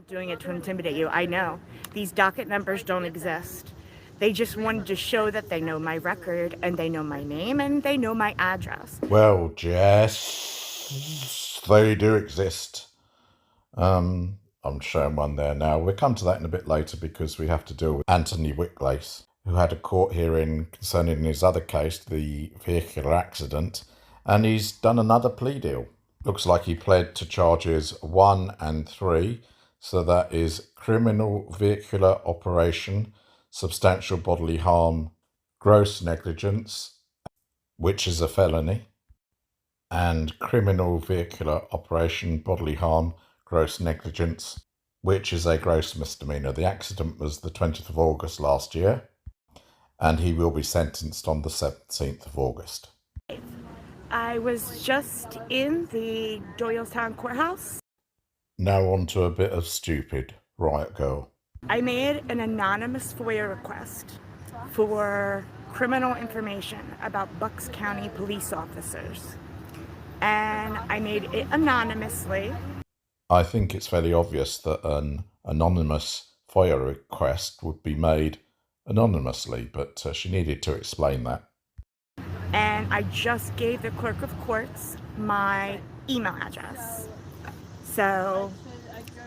Doing it to intimidate you. I know. These docket numbers don't exist. They just wanted to show that they know my record and they know my name and they know my address. Well, Jess, they do exist. I'm showing one there now. We'll come to that in a bit later because we have to deal with Anthony Wicklace, who had a court hearing concerning his other case, the vehicular accident, and he's done another plea deal. Looks like he pled to charges 1 and 3. So that is criminal vehicular operation, substantial bodily harm, gross negligence, which is a felony, and criminal vehicular operation, bodily harm, gross negligence, which is a gross misdemeanor. The accident was the 20th of August last year, and he will be sentenced on the 17th of August. I was just in the Doylestown courthouse. Now on to a bit of stupid. Riot girl. I made an anonymous FOIA request for criminal information about Bucks County police officers. And I made it anonymously. I think it's fairly obvious that an anonymous FOIA request would be made anonymously, but she needed to explain that. And I just gave the clerk of courts my email address. So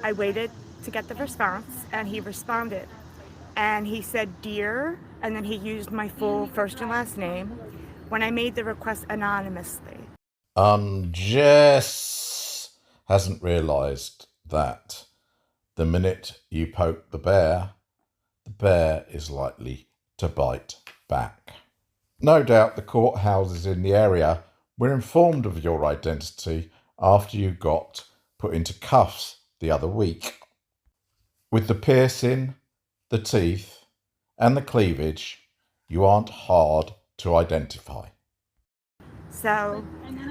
I waited to get the response, and he responded. And he said, "Dear," and then he used my full first and last name when I made the request anonymously. Jess hasn't realised that the minute you poke the bear is likely to bite back. No doubt the courthouses in the area were informed of your identity after you got put into cuffs the other week. With the piercing, the teeth, and the cleavage, you aren't hard to identify. So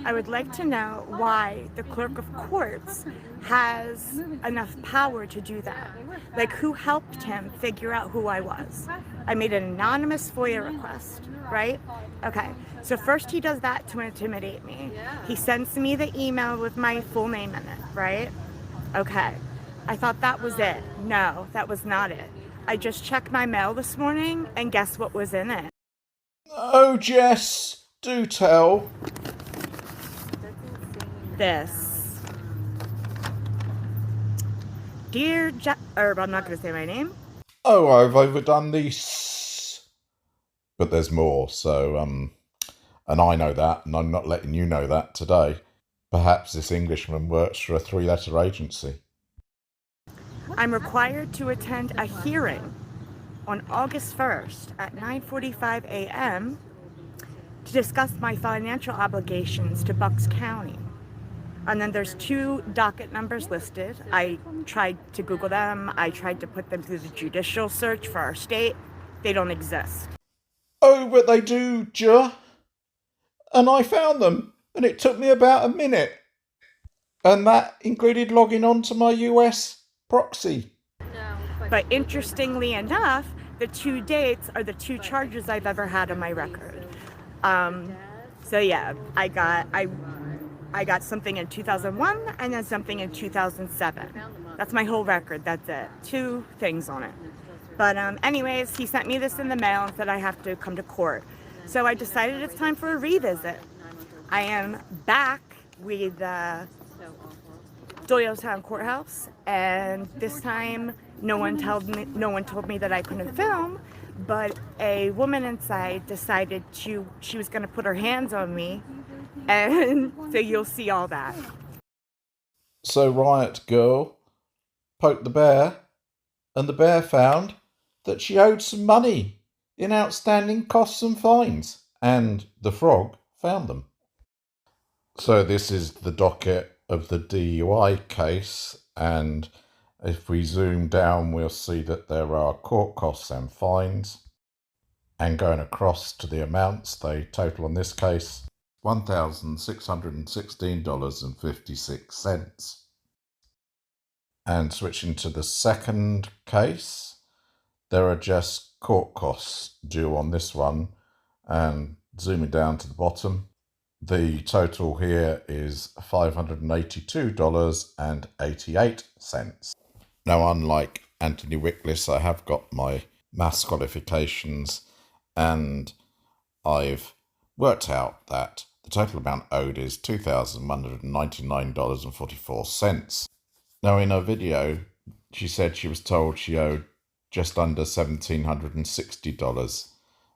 I would like to know why the clerk of courts has enough power to do that. Like, who helped him figure out who I was? I made an anonymous FOIA request, right? Okay, so first he does that to intimidate me. He sends me the email with my full name in it, right? Okay, I thought that was it. No, that was not it. I just checked my mail this morning, and guess what was in it? Oh, Jess, do tell. This. Dear I'm not going to say my name. Oh, I've overdone this. But there's more, so, and I know that, and I'm not letting you know that today. Perhaps this Englishman works for a 3-letter agency. I'm required to attend a hearing on August 1st at 9:45 a.m. to discuss my financial obligations to Bucks County. And then there's 2 docket numbers listed. I tried to Google them. I tried to put them through the judicial search for our state. They don't exist. Oh, but they do, and I found them, and it took me about a minute. And that included logging on to my US proxy. But interestingly enough, the 2 dates are the 2 charges I've ever had on my record. So yeah, I got something in 2001 and then something in 2007. That's my whole record. That's it. 2 things on it. But anyways, he sent me this in the mail and said I have to come to court. So I decided it's time for a revisit. I am back with Doylestown Courthouse, and this time no one told me that I couldn't film, but a woman inside decided she was going to put her hands on me, and so you'll see all that. So Riot Girl poked the bear, and the bear found that she owed some money in outstanding costs and fines, and the frog found them. So this is the docket of the DUI case, and if we zoom down we'll see that there are court costs and fines, and going across to the amounts, they total in this case $1,616.56. And switching to the second case, there are just court costs due on this one, and zooming down to the bottom, the total here is $582.88. Now, unlike Anthony Wicklace, I have got my maths qualifications, and I've worked out that the total amount owed is $2,199.44. Now, in her video, she said she was told she owed just under $1,760.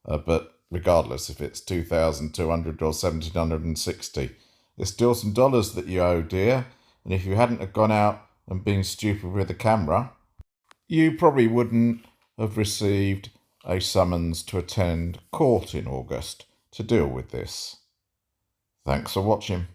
But regardless if it's $2,200 or $1,760, there's still some dollars that you owe, dear. And if you hadn't have gone out and been stupid with the camera, you probably wouldn't have received a summons to attend court in August to deal with this. Thanks for watching.